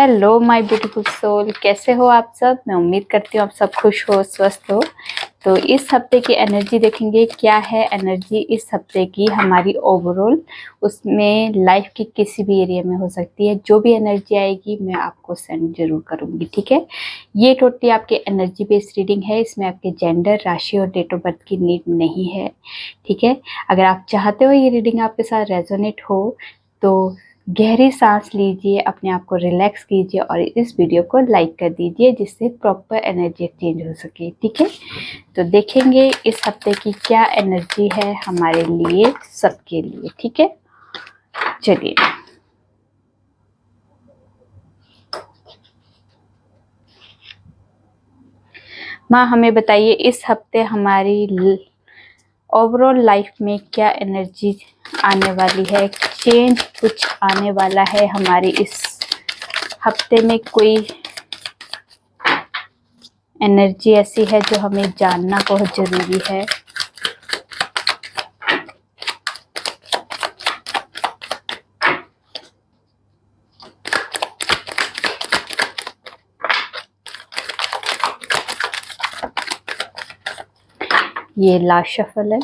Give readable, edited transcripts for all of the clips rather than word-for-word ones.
Hello my beautiful soul, कैसे हो आप सब। मैं उम्मीद करती हूँ आप सब खुश हो, स्वस्थ हो। तो इस हफ्ते की एनर्जी देखेंगे, क्या है एनर्जी इस हफ्ते की हमारी ओवरऑल। उसमें लाइफ की किसी भी एरिया में हो सकती है। जो भी एनर्जी आएगी मैं आपको सेंड जरूर करूँगी, ठीक है। ये टोटली आपके एनर्जी बेस्ड रीडिंग है। इसमें आपके जेंडर, राशि और डेट ऑफ बर्थ की नीड नहीं है, ठीक है। अगर आप चाहते हो ये रीडिंग आपके साथ रेजोनेट हो तो गहरी सांस लीजिए, अपने आप को रिलैक्स कीजिए और इस वीडियो को लाइक कर दीजिए जिससे प्रॉपर एनर्जी एक्सचेंज हो सके, ठीक है। तो देखेंगे इस हफ्ते की क्या एनर्जी है हमारे लिए, सबके लिए, ठीक है। चलिए, माँ हमें बताइए इस हफ्ते हमारी ओवरऑल लाइफ में क्या एनर्जी आने वाली है। चेंज कुछ आने वाला है हमारे इस हफ्ते में। कोई एनर्जी ऐसी है जो हमें जानना बहुत जरूरी है। ये लास्ट शफल है।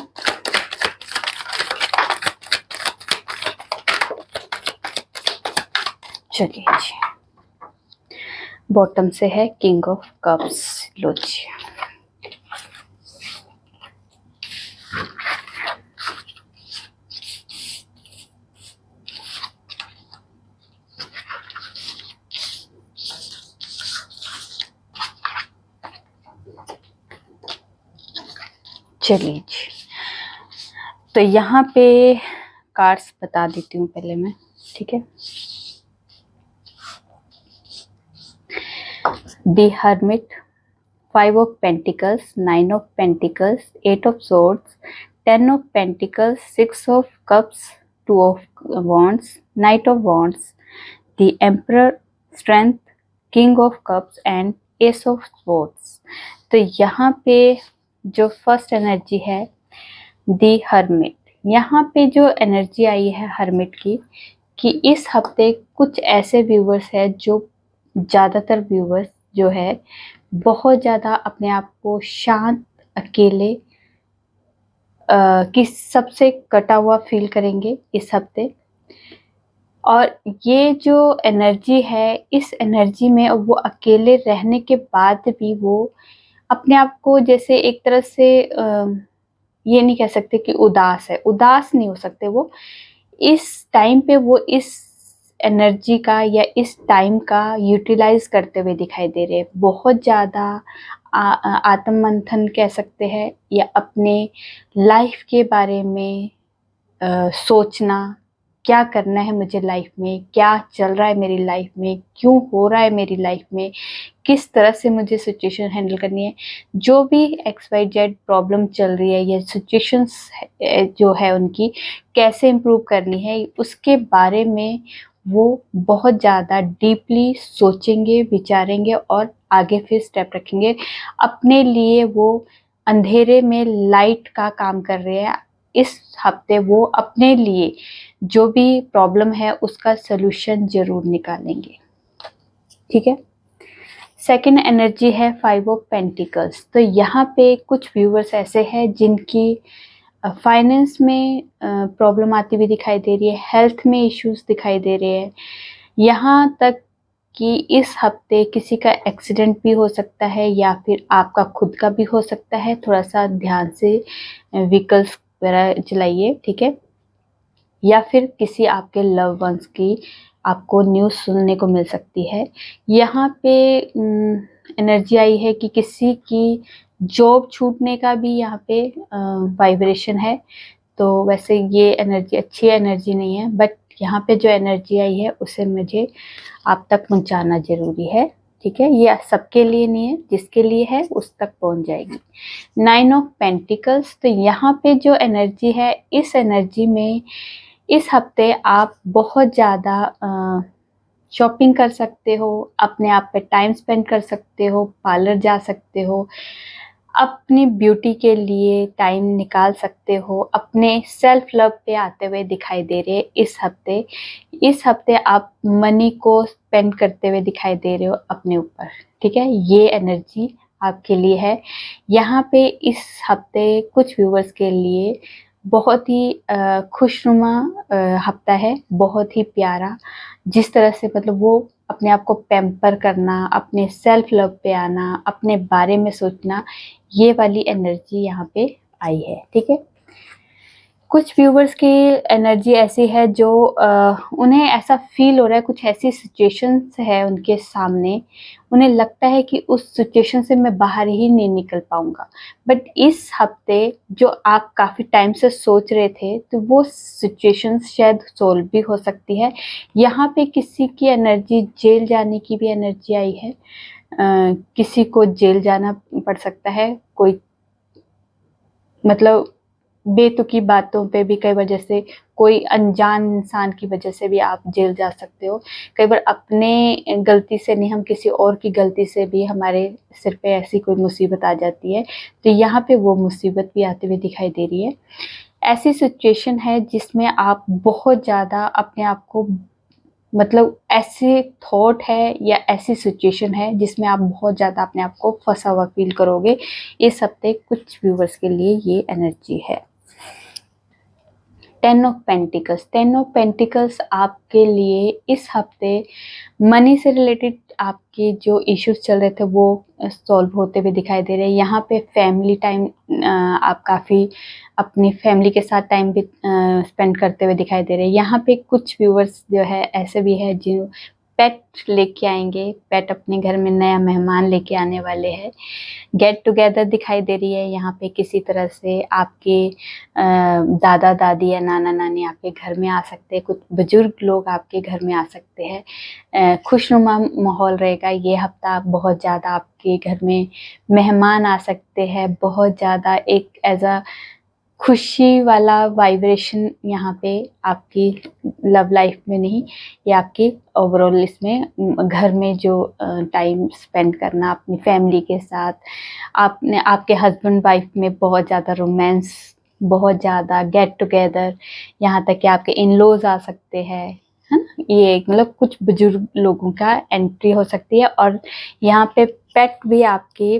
चलिए जी, बॉटम से है किंग ऑफ कप्स। लो जी, चलिए जी। तो यहाँ पे कार्ड्स बता देती हूँ पहले मैं, ठीक है। The hermit, 5 of Pentacles, 9 of Pentacles, 8 of Swords, 10 of Pentacles, 6 of Cups, 2 of Wands, Knight of Wands, the Emperor, Strength, King of Cups and Ace of Swords। तो यहाँ पे जो फर्स्ट एनर्जी है दी हर्मिट, यहाँ पे जो एनर्जी आई है hermit की, कि इस हफ्ते कुछ ऐसे व्यूवर्स है जो ज़्यादातर व्यूवर्स जो है बहुत ज़्यादा अपने आप को शांत, अकेले कि सबसे कटा हुआ फील करेंगे इस हफ्ते। और ये जो एनर्जी है, इस एनर्जी में वो अकेले रहने के बाद भी वो अपने आप को जैसे एक तरह से ये नहीं कह सकते कि उदास है, उदास नहीं हो सकते वो। इस टाइम पे वो इस एनर्जी का या इस टाइम का यूटिलाइज करते हुए दिखाई दे रहे हैं। बहुत ज़्यादा आत्म मंथन कह सकते हैं या अपने लाइफ के बारे में सोचना, क्या करना है मुझे लाइफ में, क्या चल रहा है मेरी लाइफ में, क्यों हो रहा है मेरी लाइफ में, किस तरह से मुझे सिचुएशन हैंडल करनी है। जो भी XYZ प्रॉब्लम चल रही है या सिचुएशंस जो है उनकी कैसे इम्प्रूव करनी है, उसके बारे में वो बहुत ज़्यादा डीपली सोचेंगे, विचारेंगे और आगे फिर स्टेप रखेंगे। अपने लिए वो अंधेरे में लाइट का काम कर रहे हैं। इस हफ्ते वो अपने लिए जो भी प्रॉब्लम है उसका सलूशन जरूर निकालेंगे, ठीक है। सेकेंड एनर्जी है 5 ऑफ पेंटिकल्स। तो यहाँ पे कुछ व्यूवर्स ऐसे हैं जिनकी फाइनेंस में प्रॉब्लम आती हुई दिखाई दे रही है, हेल्थ में इश्यूज दिखाई दे रहे हैं। यहाँ तक कि इस हफ्ते किसी का एक्सीडेंट भी हो सकता है या फिर आपका खुद का भी हो सकता है। थोड़ा सा ध्यान से व्हीकल्स वगैरह चलाइए, ठीक है। या फिर किसी आपके लव वंस की आपको न्यूज़ सुनने को मिल सकती है। यहाँ पे एनर्जी आई है कि किसी की जॉब छूटने का भी यहाँ पे वाइब्रेशन है। तो वैसे ये एनर्जी अच्छी एनर्जी नहीं है, बट यहाँ पे जो एनर्जी आई है उसे मुझे आप तक पहुँचाना ज़रूरी है, ठीक है। ये सबके लिए नहीं है, जिसके लिए है उस तक पहुँच जाएगी। 9 ऑफ पेंटिकल्स। तो यहाँ पे जो एनर्जी है, इस एनर्जी में इस हफ्ते आप बहुत ज़्यादा शॉपिंग कर सकते हो, अपने आप पे टाइम स्पेंड कर सकते हो, पार्लर जा सकते हो, अपनी ब्यूटी के लिए टाइम निकाल सकते हो, अपने सेल्फ लव पे आते हुए दिखाई दे रहे हैं इस हफ्ते। इस हफ्ते आप मनी को स्पेंड करते हुए दिखाई दे रहे हो अपने ऊपर, ठीक है, ये एनर्जी आपके लिए है। यहाँ पे इस हफ्ते कुछ व्यूवर्स के लिए बहुत ही खुशनुमा हफ्ता है, बहुत ही प्यारा, जिस तरह से मतलब वो अपने आप को पैम्पर करना, अपने सेल्फ लव पे आना, अपने बारे में सोचना, ये वाली एनर्जी यहाँ पे आई है, ठीक है। कुछ व्यूवर्स की एनर्जी ऐसी है जो उन्हें ऐसा फील हो रहा है, कुछ ऐसी सिचुएशंस है उनके सामने, उन्हें लगता है कि उस सिचुएशन से मैं बाहर ही नहीं निकल पाऊंगा। बट इस हफ्ते जो आप काफ़ी टाइम से सोच रहे थे, तो वो सिचुएशंस शायद सोल्व भी हो सकती है। यहाँ पे किसी की एनर्जी जेल जाने की भी एनर्जी आई है। किसी को जेल जाना पड़ सकता है, कोई मतलब बेतुकी बातों पे भी कई वजह से, कोई अनजान इंसान की वजह से भी आप जेल जा सकते हो। कई बार अपने गलती से नहीं, हम किसी और की गलती से भी हमारे सिर पे ऐसी कोई मुसीबत आ जाती है, तो यहाँ पे वो मुसीबत भी आते हुए दिखाई दे रही है। ऐसी सिचुएशन है जिसमें आप बहुत ज़्यादा अपने आप को, मतलब ऐसे थॉट है या ऐसी सिचुएशन है जिसमें आप बहुत ज़्यादा अपने आप को फंसा हुआ फील करोगे। इस हफ्ते कुछ व्यूवर्स के लिए ये एनर्जी है। 10 ऑफ पेंटिकल्स आपके लिए इस हफ्ते मनी से रिलेटेड आपके जो इश्यूज चल रहे थे वो सॉल्व होते हुए दिखाई दे रहे हैं। यहाँ पे फैमिली टाइम, आप काफ़ी अपनी फैमिली के साथ टाइम भी स्पेंड करते हुए दिखाई दे रहे हैं। यहाँ पे कुछ व्यूवर्स जो है ऐसे भी है जो पेट लेके आएंगे, पेट अपने घर में नया मेहमान लेके आने वाले हैं। गेट टुगेदर दिखाई दे रही है। यहाँ पे किसी तरह से आपके दादा दादी या नाना नानी आपके घर में आ सकते हैं, कुछ बुजुर्ग लोग आपके घर में आ सकते हैं। खुशनुमा माहौल रहेगा ये हफ्ता। बहुत ज़्यादा आपके घर में मेहमान आ सकते हैं। बहुत ज़्यादा एक एज अ खुशी वाला वाइब्रेशन यहाँ पे आपकी लव लाइफ में नहीं, ये आपकी ओवरऑल इसमें घर में जो टाइम स्पेंड करना अपनी फैमिली के साथ, आपने आपके हस्बैंड वाइफ में बहुत ज़्यादा रोमांस, बहुत ज़्यादा गेट टुगेदर, यहाँ तक कि आपके इन लॉज आ सकते हैं, है ना। ये मतलब कुछ बुजुर्ग लोगों का एंट्री हो सकती है। और यहाँ पे पेट भी आपके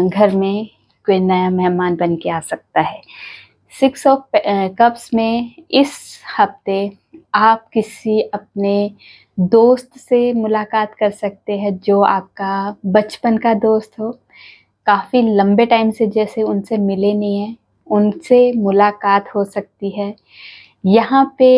घर में कोई नया मेहमान बन के आ सकता है। 6 ऑफ कप्स में इस हफ्ते आप किसी अपने दोस्त से मुलाकात कर सकते हैं जो आपका बचपन का दोस्त हो। काफ़ी लंबे टाइम से जैसे उनसे मिले नहीं हैं, उनसे मुलाकात हो सकती है। यहाँ पे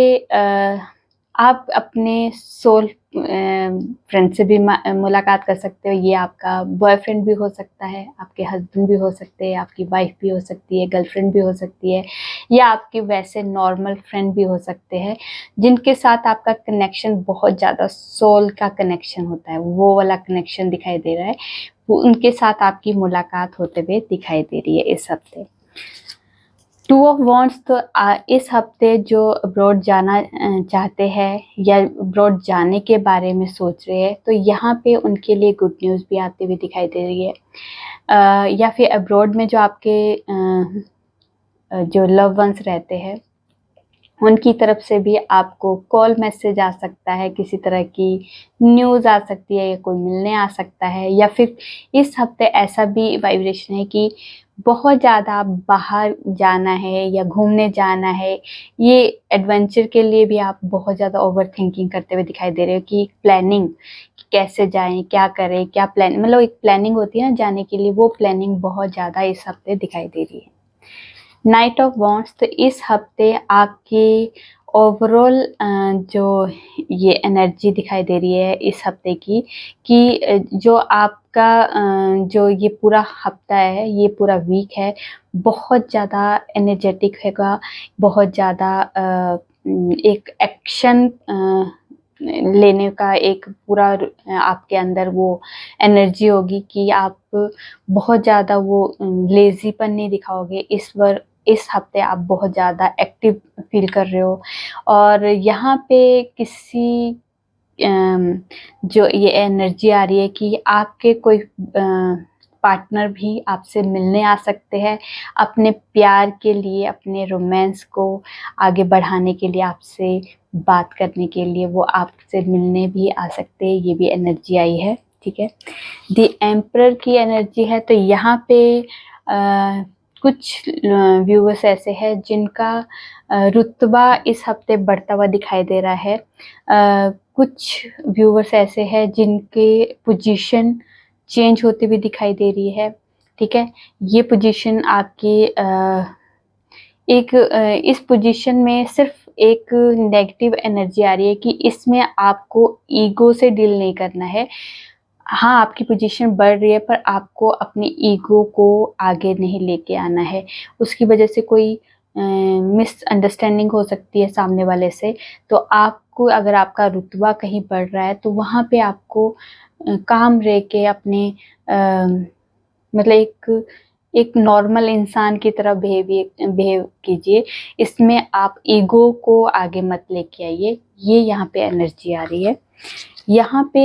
आप अपने सोल फ्रेंड से भी मुलाकात कर सकते हो। ये आपका बॉयफ्रेंड भी हो सकता है, आपके हस्बैंड भी हो सकते हैं, आपकी वाइफ भी हो सकती है, गर्लफ्रेंड भी हो सकती है, या आपके वैसे नॉर्मल फ्रेंड भी हो सकते हैं जिनके साथ आपका कनेक्शन बहुत ज़्यादा सोल का कनेक्शन होता है, वो वाला कनेक्शन दिखाई दे रहा है। वो उनके साथ आपकी मुलाकात होते हुए दिखाई दे रही है इस हफ्ते। 2 ऑफ वॉन्ड्स, तो इस हफ्ते जो अब्रॉड जाना चाहते हैं या अब्रॉड जाने के बारे में सोच रहे हैं, तो यहाँ पे उनके लिए गुड न्यूज़ भी आते हुए दिखाई दे रही है। या फिर अब्रॉड में जो आपके जो लव वंस रहते हैं उनकी तरफ से भी आपको कॉल मैसेज आ सकता है, किसी तरह की न्यूज़ आ सकती है, या कोई मिलने आ सकता है। या फिर इस हफ्ते ऐसा भी वाइब्रेशन है कि बहुत ज़्यादा बाहर जाना है या घूमने जाना है। ये एडवेंचर के लिए भी आप बहुत ज़्यादा ओवर थिंकिंग करते हुए दिखाई दे रहे हो कि प्लानिंग, कैसे जाएं, क्या करें, क्या प्लान, मतलब एक प्लानिंग होती है ना जाने के लिए, वो प्लानिंग बहुत ज़्यादा इस हफ्ते दिखाई दे रही है। नाइट ऑफ वॉन्ड्स, तो इस हफ्ते आपकी ओवरऑल जो ये एनर्जी दिखाई दे रही है इस हफ्ते की, कि जो आपका जो ये पूरा हफ्ता है, ये पूरा वीक है, बहुत ज़्यादा एनर्जेटिक हैगा, बहुत ज़्यादा एक एक्शन लेने का एक पूरा आपके अंदर वो एनर्जी होगी कि आप बहुत ज़्यादा वो लेज़ीपन नहीं दिखाओगे। इस हफ्ते आप बहुत ज़्यादा एक्टिव फील कर रहे हो। और यहाँ पे किसी जो ये एनर्जी आ रही है कि आपके कोई पार्टनर भी आपसे मिलने आ सकते हैं, अपने प्यार के लिए, अपने रोमांस को आगे बढ़ाने के लिए, आपसे बात करने के लिए वो आपसे मिलने भी आ सकते हैं। ये भी एनर्जी आई है, ठीक है। द एम्परर की एनर्जी है, तो यहाँ पे कुछ व्यूअर्स ऐसे हैं जिनका रुतबा इस हफ्ते बढ़ता हुआ दिखाई दे रहा है। कुछ व्यूअर्स ऐसे हैं जिनके पोजीशन चेंज होती हुई दिखाई दे रही है, ठीक है। ये पोजीशन आपकी इस पोजीशन में सिर्फ एक नेगेटिव एनर्जी आ रही है कि इसमें आपको ईगो से डील नहीं करना है। हाँ, आपकी पोजीशन बढ़ रही है, पर आपको अपनी ईगो को आगे नहीं लेके आना है। उसकी वजह से कोई मिसअंडरस्टैंडिंग हो सकती है सामने वाले से। तो आपको, अगर आपका रुतबा कहीं बढ़ रहा है, तो वहाँ पे आपको काम रह के अपने मतलब एक नॉर्मल इंसान की तरह बिहेव कीजिए। इसमें आप ईगो को आगे मत लेके आइए। ये यहाँ पे एनर्जी आ रही है। यहाँ पे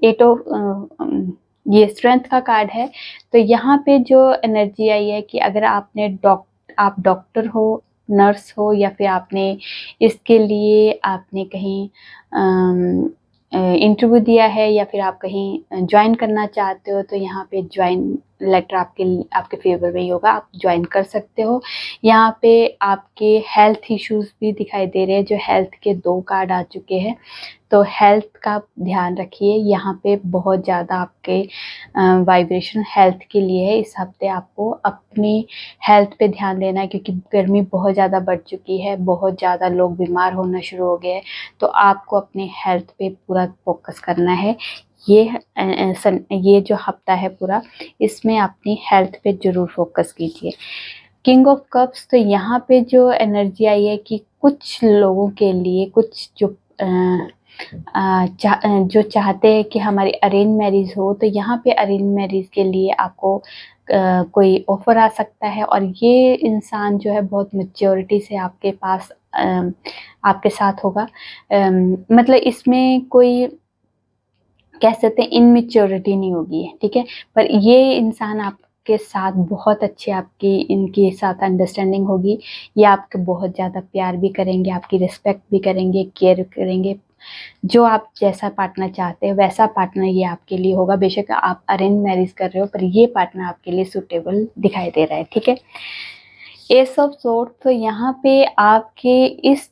एट ऑफ ये स्ट्रेंथ का कार्ड है। तो यहाँ पे जो एनर्जी आई है कि अगर आप डॉक्टर हो, नर्स हो, या फिर आपने इसके लिए आपने कहीं इंटरव्यू दिया है, या फिर आप कहीं ज्वाइन करना चाहते हो, तो यहाँ पे ज्वाइन लेटर आपके फेवर में ही होगा, आप ज्वाइन कर सकते हो। यहाँ पे आपके हेल्थ इश्यूज भी दिखाई दे रहे हैं, जो हेल्थ के 2 कार्ड आ चुके हैं। तो हेल्थ का ध्यान रखिए। यहाँ पे बहुत ज़्यादा आपके वाइब्रेशन हेल्थ के लिए है। इस हफ्ते आपको अपनी हेल्थ पे ध्यान देना है, क्योंकि गर्मी बहुत ज़्यादा बढ़ चुकी है, बहुत ज़्यादा लोग बीमार होना शुरू हो गए हैं। तो आपको अपने हेल्थ पे पूरा फोकस करना है। ये जो हफ्ता है पूरा, इसमें अपनी हेल्थ पे ज़रूर फोकस कीजिए। किंग ऑफ कप्स, तो यहाँ पे जो एनर्जी आई है कि कुछ लोगों के लिए, कुछ जो चाहते हैं कि हमारी अरेंज मैरिज हो, तो यहाँ पे अरेंज मैरिज के लिए आपको कोई ऑफर आ सकता है। और ये इंसान जो है बहुत मैच्योरिटी से आपके पास आपके साथ होगा। मतलब इसमें कोई कह सकते हैं इनमेच्योरिटी नहीं होगी, ठीक है। पर ये इंसान आपके साथ बहुत अच्छे, आपकी इनके साथ अंडरस्टैंडिंग होगी। ये आपको बहुत ज़्यादा प्यार भी करेंगे, आपकी रिस्पेक्ट भी करेंगे, केयर करेंगे। जो आप जैसा पार्टनर चाहते हैं वैसा पार्टनर ये आपके लिए होगा। बेशक आप अरेंज मैरिज कर रहे हो, पर ये पार्टनर आपके लिए सूटेबल दिखाई दे रहा है, ठीक है। एस ऑफ सोर्ड, तो यहाँ पे आपके इस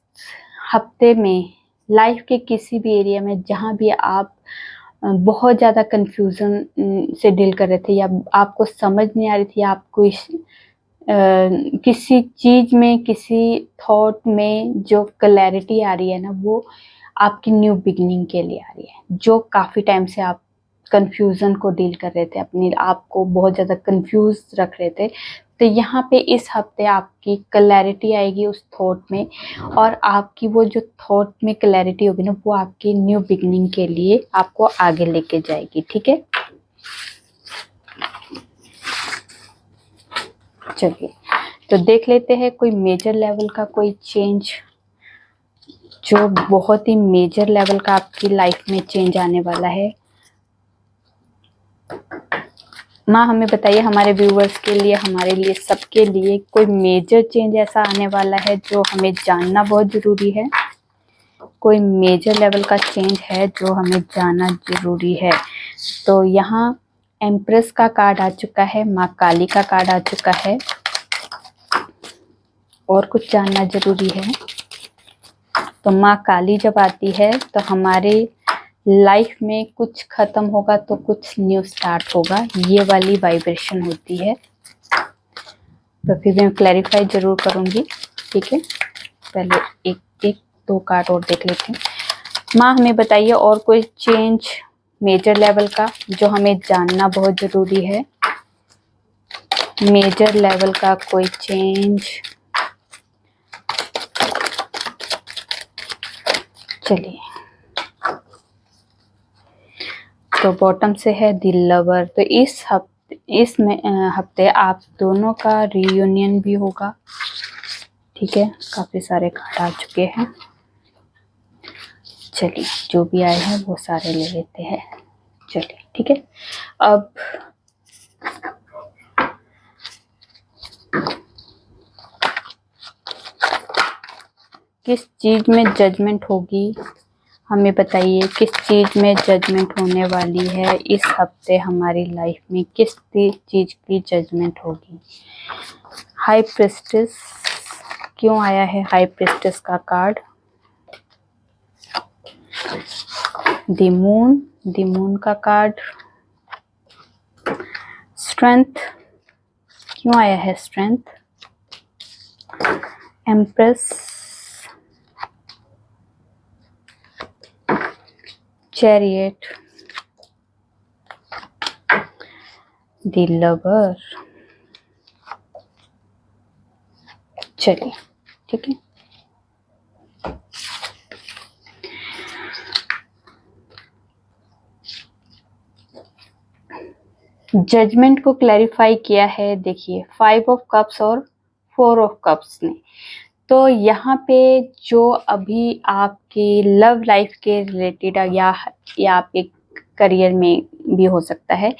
हफ्ते में लाइफ के किसी भी एरिया में जहाँ भी आप बहुत ज़्यादा कन्फ्यूज़न से डील कर रहे थे, या आपको समझ नहीं आ रही थी, आपको किसी चीज़ में, किसी थॉट में जो क्लैरिटी आ रही है ना, वो आपकी न्यू बिगिनिंग के लिए आ रही है। जो काफ़ी टाइम से आप कन्फ्यूज़न को डील कर रहे थे, अपने आप को बहुत ज़्यादा कन्फ्यूज़ रख रहे थे, तो यहाँ पे इस हफ्ते आपकी क्लैरिटी आएगी उस थॉट में। और आपकी वो जो थॉट में क्लैरिटी होगी ना, वो आपकी न्यू बिगिनिंग के लिए आपको आगे लेके जाएगी, ठीक है। चलिए, तो देख लेते हैं कोई मेजर लेवल का कोई चेंज, जो बहुत ही मेजर लेवल का आपकी लाइफ में चेंज आने वाला है। माँ हमें बताइए, हमारे व्यूवर्स के लिए, हमारे लिए, सबके लिए कोई मेजर चेंज ऐसा आने वाला है जो हमें जानना बहुत ज़रूरी है। कोई मेजर लेवल का चेंज है जो हमें जानना ज़रूरी है। तो यहाँ एम्प्रेस का कार्ड आ चुका है, माँ काली का कार्ड आ चुका है। और कुछ जानना ज़रूरी है। तो माँ काली जब आती है तो हमारे लाइफ में कुछ ख़त्म होगा तो कुछ न्यू स्टार्ट होगा, ये वाली वाइब्रेशन होती है। तो फिर मैं क्लैरिफाई ज़रूर करूँगी, ठीक है। पहले एक दो कार्ड और देख लेते हैं। माँ हमें बताइए और कोई चेंज मेजर लेवल का जो हमें जानना बहुत ज़रूरी है। मेजर लेवल का कोई चेंज। चलिए, तो बॉटम से है दिल लवर। तो इस हफ्ते आप दोनों का रियूनियन भी होगा, ठीक है। काफ़ी सारे कार्ड आ चुके हैं। चलिए, जो भी आए हैं वो सारे ले लेते हैं। चलिए ठीक है। अब किस चीज में जजमेंट होगी, हमें बताइए किस चीज में जजमेंट होने वाली है इस हफ्ते हमारी लाइफ में, किस चीज की जजमेंट होगी। हाई प्रिस्टेस, क्यों आया है हाई प्रिस्टेस का कार्ड? द मून का कार्ड। स्ट्रेंथ, क्यों आया है strength? Empress, chariot, the lover. चलिए ठीक है। जजमेंट को क्लैरिफाई किया है, देखिए 5 ऑफ कप्स और 4 ऑफ कप्स ने। तो यहाँ पे जो अभी आपके लव लाइफ के रिलेटेड या आपके करियर में भी हो सकता है,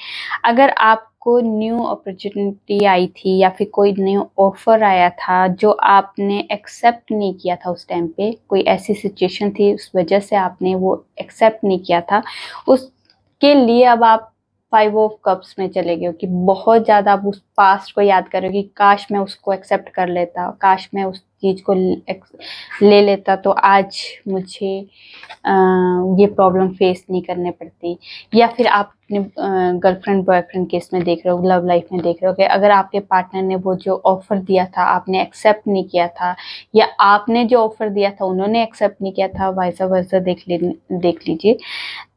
अगर आपको न्यू अपॉर्चुनिटी आई थी या फिर कोई न्यू ऑफर आया था जो आपने एक्सेप्ट नहीं किया था उस टाइम पे, कोई ऐसी सिचुएशन थी उस वजह से आपने वो एक्सेप्ट नहीं किया था, उसके लिए अब आप 5 ऑफ कप्स में चले गए हो कि बहुत ज़्यादा आप उस पास्ट को याद कर रहे हो कि काश मैं उसको एक्सेप्ट कर लेता, काश मैं उस चीज़ को ले लेता तो आज मुझे ये प्रॉब्लम फेस नहीं करने पड़ती। या फिर आप अपने गर्लफ्रेंड बॉयफ्रेंड केस में देख रहे हो, लव लाइफ में देख रहे हो कि अगर आपके पार्टनर ने वो जो ऑफ़र दिया था आपने एक्सेप्ट नहीं किया था, या आपने जो ऑफ़र दिया था उन्होंने एक्सेप्ट नहीं किया था, वाइस वर्सा देख लीजिए।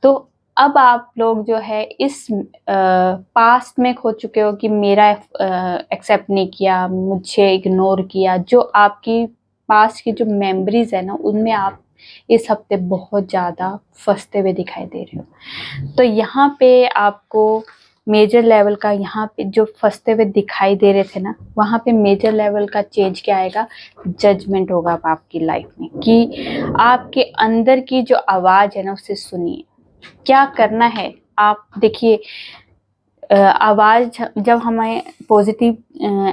तो अब आप लोग जो है इस पास्ट में खो चुके हो कि मेरा एक्सेप्ट नहीं किया, मुझे इग्नोर किया। जो आपकी पास्ट की जो मेमोरीज है ना, उनमें आप इस हफ्ते बहुत ज़्यादा फंसते हुए दिखाई दे रहे हो। तो यहाँ पे आपको मेजर लेवल का, यहाँ पे जो फंसते हुए दिखाई दे रहे थे ना, वहाँ पे मेजर लेवल का चेंज क्या आएगा? जजमेंट होगा अब आपकी लाइफ में कि आपके अंदर की जो आवाज़ है ना उसे सुनिए। क्या करना है आप देखिए, आवाज़ जब हमें पॉजिटिव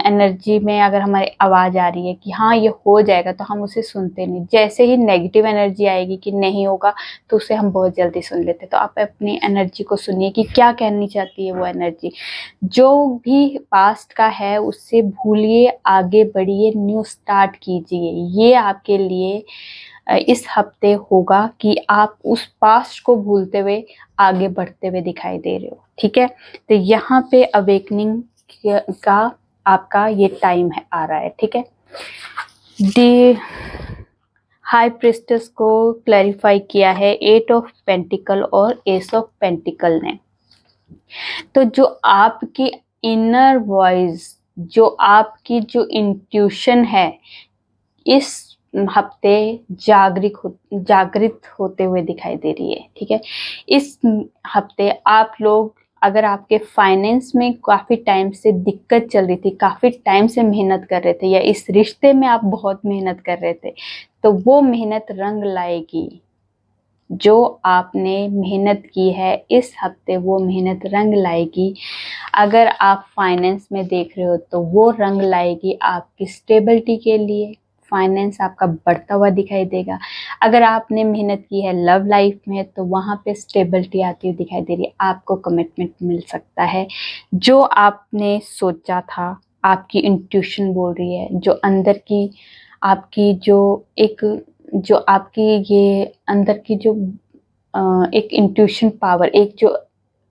एनर्जी में अगर हमारी आवाज़ आ रही है कि हाँ ये हो जाएगा, तो हम उसे सुनते नहीं। जैसे ही नेगेटिव एनर्जी आएगी कि नहीं होगा, तो उसे हम बहुत जल्दी सुन लेते। तो आप अपनी एनर्जी को सुनिए कि क्या कहनी चाहती है वो एनर्जी। जो भी पास्ट का है उससे भूलिए, आगे बढ़िए, न्यू स्टार्ट कीजिए। ये आपके लिए इस हफ्ते होगा कि आप उस पास्ट को भूलते हुए आगे बढ़ते हुए दिखाई दे रहे हो, ठीक है। तो यहाँ पे अवेकनिंग का आपका ये टाइम है, आ रहा है, ठीक है। दी हाई प्रिस्टेस को क्लैरिफाई किया है 8 ऑफ पेंटिकल और एस ऑफ पेंटिकल ने। तो जो आपकी इनर वॉइस, जो आपकी जो इंट्यूशन है, इस हफ्ते जागृत होते हुए दिखाई दे रही है, ठीक है। इस हफ्ते आप लोग, अगर आपके फाइनेंस में काफ़ी टाइम से दिक्कत चल रही थी, काफ़ी टाइम से मेहनत कर रहे थे, या इस रिश्ते में आप बहुत मेहनत कर रहे थे, तो वो मेहनत रंग लाएगी। जो आपने मेहनत की है इस हफ्ते वो मेहनत रंग लाएगी। अगर आप फाइनेंस में देख रहे हो तो वो रंग लाएगी आपकी स्टेबिलिटी के लिए, फाइनेंस आपका बढ़ता हुआ दिखाई देगा। अगर आपने मेहनत की है लव लाइफ में तो वहाँ पे स्टेबिलिटी आती हुई दिखाई दे रही है, आपको कमिटमेंट मिल सकता है। जो आपने सोचा था, आपकी इंट्यूशन बोल रही है, जो अंदर की आपकी जो आपकी ये अंदर की जो एक इंट्यूशन पावर, एक जो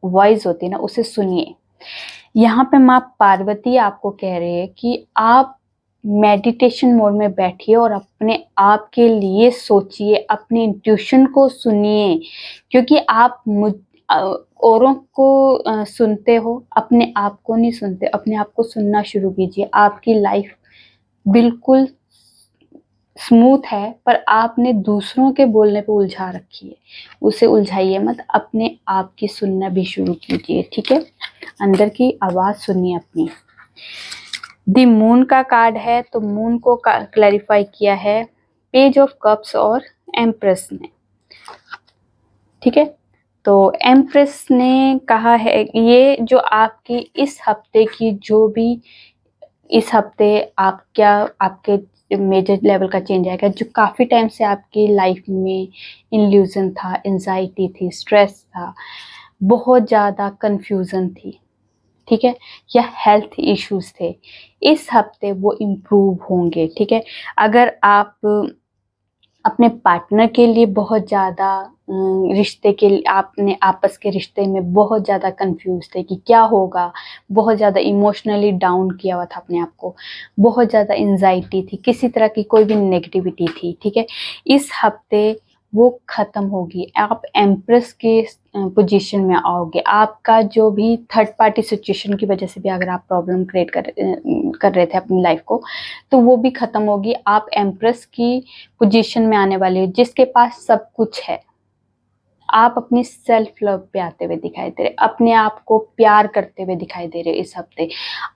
वॉइस होती है ना, उसे सुनिए। यहाँ पे माँ पार्वती आपको कह रहे हैं कि आप मेडिटेशन मोड में बैठिए और अपने आप के लिए सोचिए, अपनी इंट्यूशन को सुनिए, क्योंकि आप औरों को सुनते हो, अपने आप को नहीं सुनते। अपने आप को सुनना शुरू कीजिए। आपकी लाइफ बिल्कुल स्मूथ है, पर आपने दूसरों के बोलने पे उलझा रखी है, उसे उलझाइए मत, अपने आप की सुनना भी शुरू कीजिए, ठीक है। अंदर की आवाज़ सुनिए अपनी। द मून का कार्ड है, तो मून को क्लैरिफाई किया है पेज ऑफ कप्स और एम्प्रेस ने, ठीक है। तो एम्प्रेस ने कहा है ये जो आपकी इस हफ्ते की जो भी इस हफ्ते आपके मेजर लेवल का चेंज आएगा, जो काफ़ी टाइम से आपकी लाइफ में इल्यूजन था, एंजाइटी थी, स्ट्रेस था, बहुत ज़्यादा कंफ्यूजन थी, ठीक है, या हेल्थ इश्यूज थे, इस हफ्ते वो इम्प्रूव होंगे, ठीक है। अगर आप अपने पार्टनर के लिए बहुत ज़्यादा रिश्ते के लिए आपने आपस के रिश्ते में बहुत ज़्यादा कंफ्यूज थे कि क्या होगा, बहुत ज़्यादा इमोशनली डाउन किया हुआ था अपने आप को, बहुत ज़्यादा एंजाइटी थी, किसी तरह की कोई भी नेगेटिविटी थी, ठीक है, इस हफ्ते वो ख़त्म होगी। आप एम्प्रेस के पोजीशन में आओगे। आपका जो भी थर्ड पार्टी सिचुएशन की वजह से भी अगर आप प्रॉब्लम क्रिएट कर रहे थे अपनी लाइफ को, तो वो भी ख़त्म होगी। आप एम्प्रेस की पोजीशन में आने वाले हो जिसके पास सब कुछ है। आप अपनी सेल्फ लव पे आते हुए दिखाई दे रहे, अपने आप को प्यार करते हुए दिखाई दे रहे इस हफ्ते।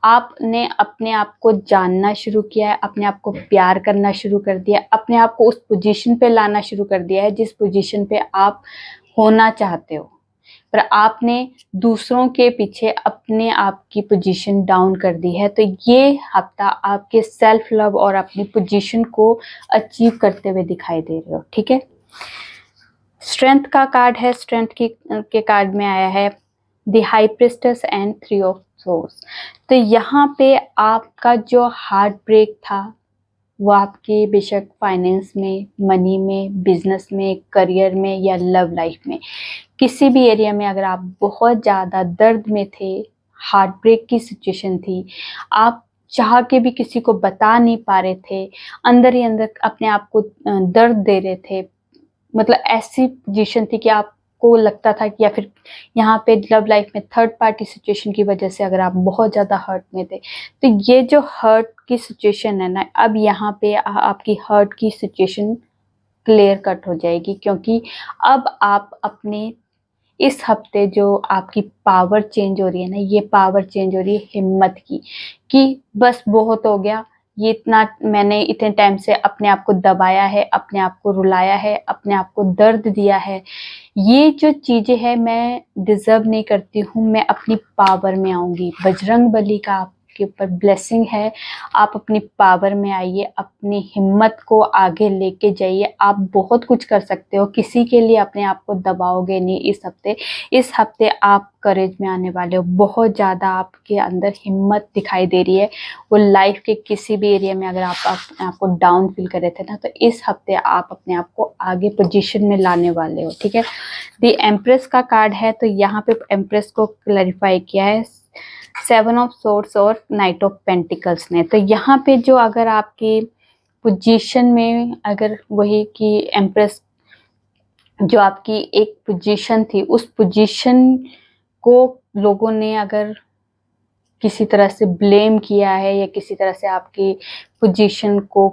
आपने अपने आप को जानना शुरू किया है, अपने आप को प्यार करना शुरू कर दिया, अपने आप को उस पोजीशन पे लाना शुरू कर दिया है जिस पोजीशन पे आप होना चाहते हो। पर आपने दूसरों के पीछे अपने आप की पोजीशन डाउन कर दी है। तो ये हफ्ता आपके सेल्फ लव और अपनी पोजीशन को अचीव करते हुए दिखाई दे रहे हो, ठीक है। स्ट्रेंथ का कार्ड है, स्ट्रेंथ के कार्ड में आया है the high priestess and 3 of source. तो यहाँ पे आपका जो हार्ट ब्रेक था वो आपके बेशक फाइनेंस में, मनी में, बिजनेस में, करियर में या लव लाइफ में, किसी भी एरिया में अगर आप बहुत ज़्यादा दर्द में थे, हार्ट ब्रेक की सिचुएशन थी, आप चाह के भी किसी को बता नहीं पा रहे थे, अंदर ही अंदर अपने आप को दर्द दे रहे थे, मतलब ऐसी पोजीशन थी कि आपको लगता था कि, या फिर यहाँ पे लव लाइफ में थर्ड पार्टी सिचुएशन की वजह से अगर आप बहुत ज़्यादा हर्ट में थे, तो ये जो हर्ट की सिचुएशन है ना, अब यहाँ पे आपकी हर्ट की सिचुएशन क्लियर कट हो जाएगी, क्योंकि अब आप अपने इस हफ्ते जो आपकी पावर चेंज हो रही है ना, ये पावर चेंज हो रही है हिम्मत की, कि बस बहुत हो गया, ये इतना मैंने इतने टाइम से अपने आप को दबाया है, अपने आप को रुलाया है, अपने आप को दर्द दिया है, ये जो चीज़ें हैं मैं डिज़र्व नहीं करती हूँ, मैं अपनी पावर में आऊँगी। बजरंग बली का आपके ऊपर ब्लेसिंग है, आप अपनी पावर में आइए, अपनी हिम्मत को आगे लेके जाइए, आप बहुत कुछ कर सकते हो, किसी के लिए अपने आप को दबाओगे नहीं इस हफ्ते आप करेज में आने वाले हो, बहुत ज़्यादा आपके अंदर हिम्मत दिखाई दे रही है। वो लाइफ के किसी भी एरिया में अगर आप अपने आप को डाउन फील कर रहे थे ना, तो इस हफ्ते आप अपने आप को आगे पोजीशन में लाने वाले हो, ठीक है। द एम्प्रेस का कार्ड है, तो यहाँ पे एम्प्रेस को क्लैरिफाई किया है 7 ऑफ सोर्ड्स और नाइट ऑफ पेंटिकल्स ने। तो यहाँ पे जो अगर आपकी पोजीशन में अगर वही कि एम्प्रेस जो आपकी एक पोजीशन थी, उस पोजीशन को लोगों ने अगर किसी तरह से ब्लेम किया है या किसी तरह से आपकी पोजीशन को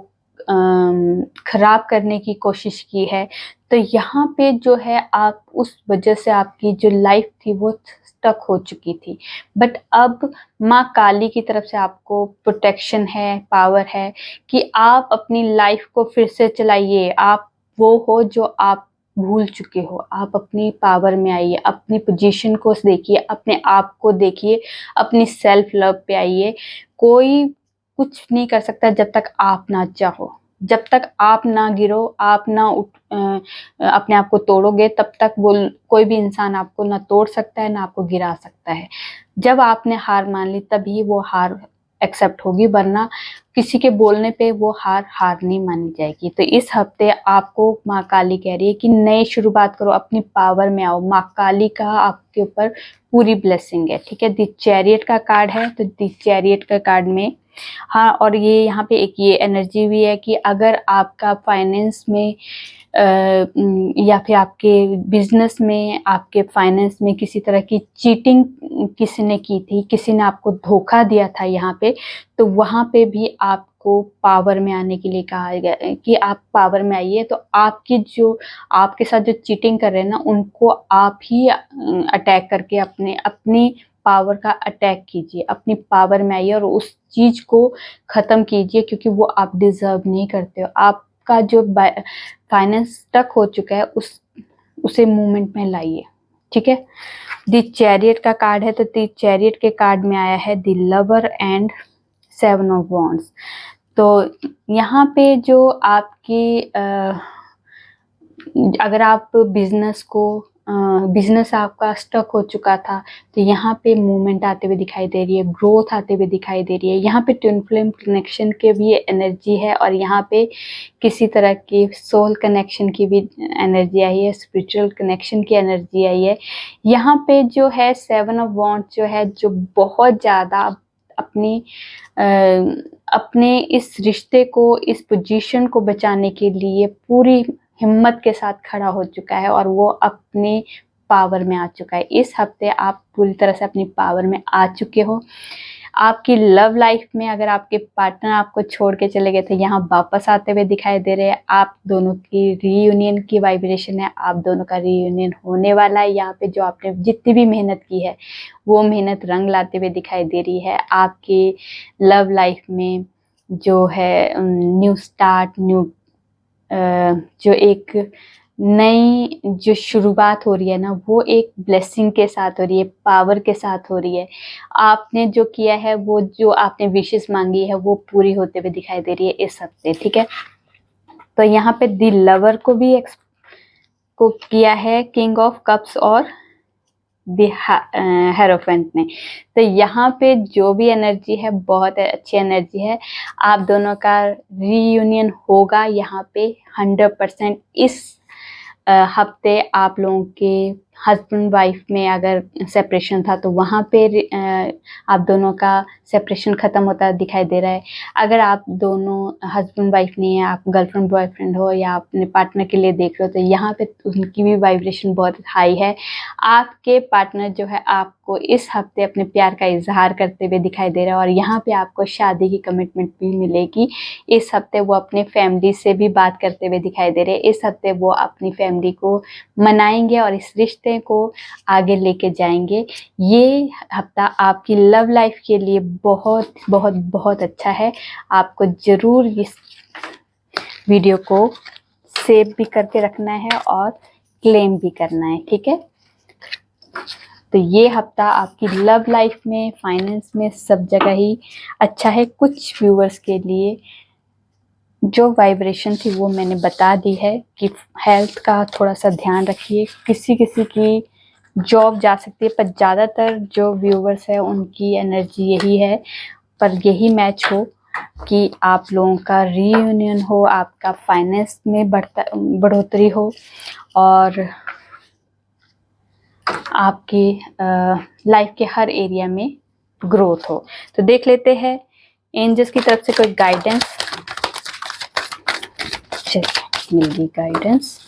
खराब करने की कोशिश की है, तो यहाँ पे जो है आप उस वजह से आपकी जो लाइफ थी वो स्टक हो चुकी थी। बट अब माँ काली की तरफ से आपको प्रोटेक्शन है, पावर है कि आप अपनी लाइफ को फिर से चलाइए। आप वो हो जो आप भूल चुके हो, आप अपनी पावर में आइए, अपनी पोजीशन को देखिए, अपने आप को देखिए, अपनी सेल्फ लव पे आइए। कोई कुछ नहीं कर सकता जब तक आप ना चाहो, जब तक आप ना गिरो, आप ना अपने आप को तोड़ोगे, तब तक वो कोई भी इंसान आपको ना तोड़ सकता है ना आपको गिरा सकता है। जब आपने हार मान ली तभी वो हार एक्सेप्ट होगी, वरना किसी के बोलने पे वो हार नहीं मानी जाएगी। तो इस हफ्ते आपको माँ काली कह रही है कि नई शुरुआत करो, अपनी पावर में आओ। माँ काली का आपके ऊपर पूरी ब्लेसिंग है, ठीक है। द चैरियट का कार्ड है, तो द चैरियट का कार्ड में हाँ, और ये यहाँ पे एक ये एनर्जी भी है कि अगर आपका फाइनेंस में या फिर आपके बिजनेस में, आपके फाइनेंस में किसी तरह की चीटिंग किसी ने की थी, किसी ने आपको धोखा दिया था यहाँ पे, तो वहाँ पे भी आपको पावर में आने के लिए कहा गया है कि आप पावर में आइए। तो आपकी जो आपके साथ जो चीटिंग कर रहे हैं ना, उनको आप ही अटैक करके अपनी पावर का अटैक कीजिए, अपनी पावर में आइए और उस चीज़ को ख़त्म कीजिए, क्योंकि वो आप डिज़र्व नहीं करते हो। आपका जो फाइनेंस स्टक हो चुका है उसे मूवमेंट में लाइए। ठीक है। द चैरियट का कार्ड है, तो द चैरियट के कार्ड में आया है the lover and 7 of wands. तो यहाँ पे जो आपकी अगर आप बिजनेस आपका स्टक हो चुका था, तो यहाँ पे मूवमेंट आते हुए दिखाई दे रही है, ग्रोथ आते हुए दिखाई दे रही है। यहाँ पे ट्विन फ्लेम कनेक्शन के भी एनर्जी है, और यहाँ पे किसी तरह की सोल कनेक्शन की भी एनर्जी आई है, स्पिरिचुअल कनेक्शन की एनर्जी आई है। यहाँ पे जो है 7 ऑफ वॉन्ड्स जो है, जो बहुत ज़्यादा अपने इस रिश्ते को, इस पोजीशन को बचाने के लिए पूरी हिम्मत के साथ खड़ा हो चुका है, और वो अपने पावर में आ चुका है। इस हफ्ते आप पूरी तरह से अपनी पावर में आ चुके हो। आपकी लव लाइफ में अगर आपके पार्टनर आपको छोड़ के चले गए थे, यहाँ वापस आते हुए दिखाई दे रहे हैं। आप दोनों की रीयूनियन की वाइब्रेशन है, आप दोनों का रीयूनियन होने वाला है। यहाँ पे जो आपने जितनी भी मेहनत की है, वो मेहनत रंग लाते हुए दिखाई दे रही है। आपकी लव लाइफ में जो है न्यू स्टार्ट, जो एक नई जो शुरुआत हो रही है ना, वो एक ब्लेसिंग के साथ हो रही है, पावर के साथ हो रही है। आपने जो किया है, वो जो आपने विशेष मांगी है, वो पूरी होते हुए दिखाई दे रही है इस हफ्ते, ठीक है। तो यहाँ पे द लवर को भी को किया है किंग ऑफ कप्स और द हेरोफेंट ने। तो यहाँ पे जो भी एनर्जी है, बहुत अच्छी एनर्जी है। आप दोनों का रीयूनियन होगा यहाँ पे 100%। इस हफ्ते आप लोगों के हस्बैंड वाइफ में अगर सेपरेशन था, तो वहाँ पे आप दोनों का सेपरेशन ख़त्म होता दिखाई दे रहा है। अगर आप दोनों हस्बैंड वाइफ नहीं है, आप गर्लफ्रेंड बॉयफ्रेंड हो, या अपने पार्टनर के लिए देख रहे हो, तो यहाँ पे उनकी भी वाइब्रेशन बहुत हाई है। आपके पार्टनर जो है, आपको इस हफ्ते अपने प्यार का इजहार करते हुए दिखाई दे रहा है, और यहाँ पे आपको शादी की कमिटमेंट भी मिलेगी। इस हफ्ते वो अपने फैमिली से भी बात करते हुए दिखाई दे रहे हैं। इस हफ्ते वो अपनी फैमिली को मनाएंगे और इस रिश्ते को आगे लेके जाएंगे। ये हफ्ता आपकी लव लाइफ के लिए बहुत बहुत बहुत अच्छा है। आपको जरूर इस वीडियो को सेव भी करके रखना है और क्लेम भी करना है, ठीक है। तो ये हफ्ता आपकी लव लाइफ में, फाइनेंस में, सब जगह ही अच्छा है। कुछ व्यूअर्स के लिए जो वाइब्रेशन थी वो मैंने बता दी है कि हेल्थ का थोड़ा सा ध्यान रखिए। किसी किसी की जॉब जा सकती है, पर ज़्यादातर जो व्यूअर्स है उनकी एनर्जी यही है, पर यही मैच हो कि आप लोगों का रीयूनियन हो, आपका फाइनेंस में बढ़ोतरी हो, और आपकी लाइफ के हर एरिया में ग्रोथ हो। तो देख लेते हैं एंजल्स की तरफ से कोई गाइडेंस। मिल गई गाइडेंस।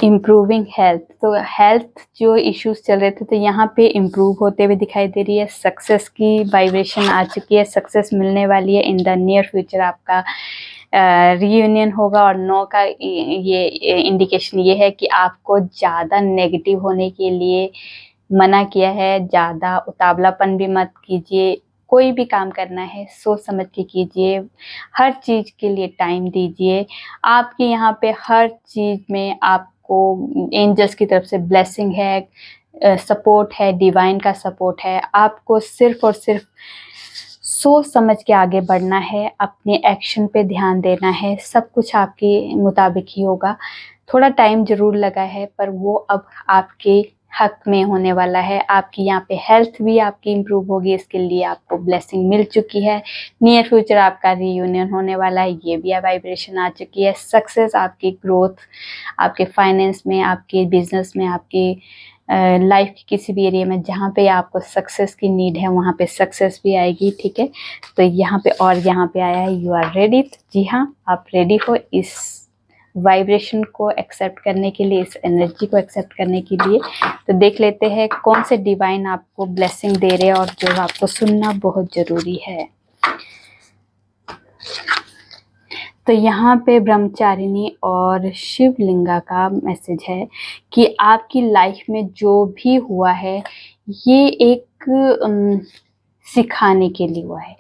इम्प्रूविंग हेल्थ, तो हेल्थ जो इश्यूज चल रहे थे, तो यहाँ पे इम्प्रूव होते हुए दिखाई दे रही है। सक्सेस की वाइब्रेशन आ चुकी है, सक्सेस मिलने वाली है। इन द नियर फ्यूचर आपका रीयूनियन होगा, और 9 का ये इंडिकेशन ये है कि आपको ज़्यादा नेगेटिव होने के लिए मना किया है। ज़्यादा उतावलापन भी मत कीजिए। कोई भी काम करना है सोच समझ के कीजिए, हर चीज़ के लिए टाइम दीजिए। आपके यहाँ पे हर चीज़ में आपको एंजल्स की तरफ से ब्लेसिंग है, सपोर्ट है, डिवाइन का सपोर्ट है। आपको सिर्फ और सिर्फ सोच समझ के आगे बढ़ना है, अपने एक्शन पे ध्यान देना है। सब कुछ आपके मुताबिक ही होगा। थोड़ा टाइम ज़रूर लगा है, पर वो अब आपके हक में होने वाला है। आपकी यहाँ पे हेल्थ भी आपकी इम्प्रूव होगी, इसके लिए आपको ब्लेसिंग मिल चुकी है। नियर फ्यूचर आपका रीयूनियन होने वाला है, ये भी वाइब्रेशन आ चुकी है। सक्सेस, आपकी ग्रोथ, आपके फाइनेंस में, आपके बिजनेस में, आपकी लाइफ के किसी भी एरिया में जहाँ पे आपको सक्सेस की नीड है, वहाँ पे सक्सेस भी आएगी, ठीक है। तो यहाँ पे, और यहाँ पे आया है यू आर रेडी। जी हाँ, आप रेडी हो इस वाइब्रेशन को एक्सेप्ट करने के लिए, इस एनर्जी को एक्सेप्ट करने के लिए। तो देख लेते हैं कौन से डिवाइन आपको ब्लेसिंग दे रहे हैं, और जो आपको सुनना बहुत ज़रूरी है। तो यहाँ पे ब्रह्मचारिणी और शिवलिंगा का मैसेज है कि आपकी लाइफ में जो भी हुआ है, ये एक सिखाने के लिए हुआ है।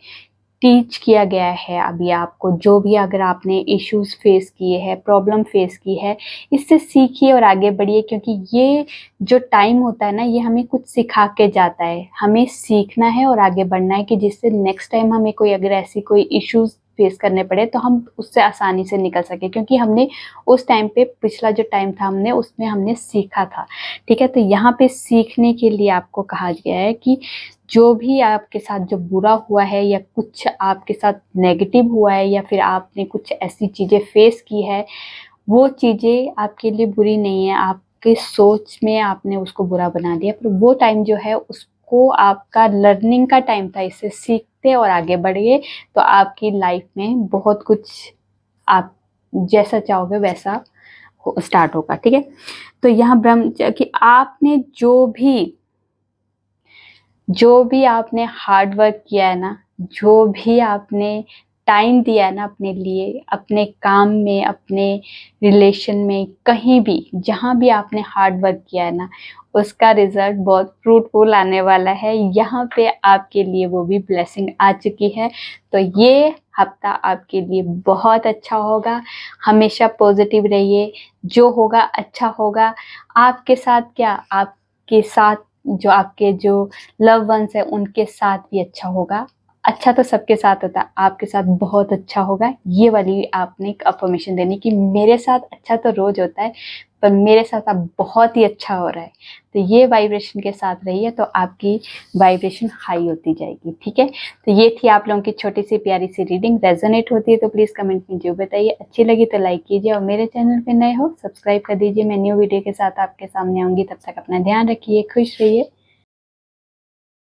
टीच किया गया है अभी आपको, जो भी अगर आपने इश्यूज फेस किए हैं, प्रॉब्लम फेस की है, इससे सीखिए और आगे बढ़िए, क्योंकि ये जो टाइम होता है ना, ये हमें कुछ सिखा के जाता है। हमें सीखना है और आगे बढ़ना है कि जिससे नेक्स्ट टाइम हमें कोई अगर ऐसी कोई इश्यूज फेस करने पड़े तो हम उससे आसानी से निकल सके, क्योंकि हमने उस टाइम पे, पिछला जो टाइम था हमने उसमें हमने सीखा था। ठीक है, तो यहाँ पे सीखने के लिए आपको कहा गया है कि जो भी आपके साथ जो बुरा हुआ है, या कुछ आपके साथ नेगेटिव हुआ है, या फिर आपने कुछ ऐसी चीज़ें फेस की है, वो चीज़ें आपके लिए बुरी नहीं है। आपके सोच में आपने उसको बुरा बना दिया, पर वो टाइम जो है उसको आपका लर्निंग का टाइम था। इससे सीखते और आगे बढ़िए तो आपकी लाइफ में बहुत कुछ आप जैसा चाहोगे वैसा स्टार्ट होगा। ठीक है, तो यहाँ ब्रह्म कि आपने जो भी आपने हार्ड वर्क किया है ना, जो भी आपने टाइम दिया है ना अपने लिए, अपने काम में, अपने रिलेशन में, कहीं भी जहाँ भी आपने हार्ड वर्क किया है ना, उसका रिजल्ट बहुत फ्रूटफुल आने वाला है। यहाँ पे आपके लिए वो भी ब्लेसिंग आ चुकी है। तो ये हफ्ता आपके लिए बहुत अच्छा होगा। हमेशा पॉजिटिव रहिए, जो होगा अच्छा होगा। आपके साथ क्या, आपके साथ जो आपके जो लव वंस है उनके साथ भी अच्छा होगा। अच्छा तो सबके साथ होता है, आपके साथ बहुत अच्छा होगा। ये वाली आपने एक अफर्मेशन देनी कि मेरे साथ अच्छा तो रोज होता है, पर मेरे साथ अब बहुत ही अच्छा हो रहा है। तो ये वाइब्रेशन के साथ रहिए तो आपकी वाइब्रेशन हाई होती जाएगी। ठीक है, तो ये थी आप लोगों की छोटी सी प्यारी सी रीडिंग। रेजोनेट होती है तो प्लीज़ कमेंट में जो बताइए। अच्छी लगी तो लाइक कीजिए, और मेरे चैनल पे नए हो सब्सक्राइब कर दीजिए। मैं न्यू वीडियो के साथ आपके सामने आऊँगी। तब तक अपना ध्यान रखिए, खुश रहिए।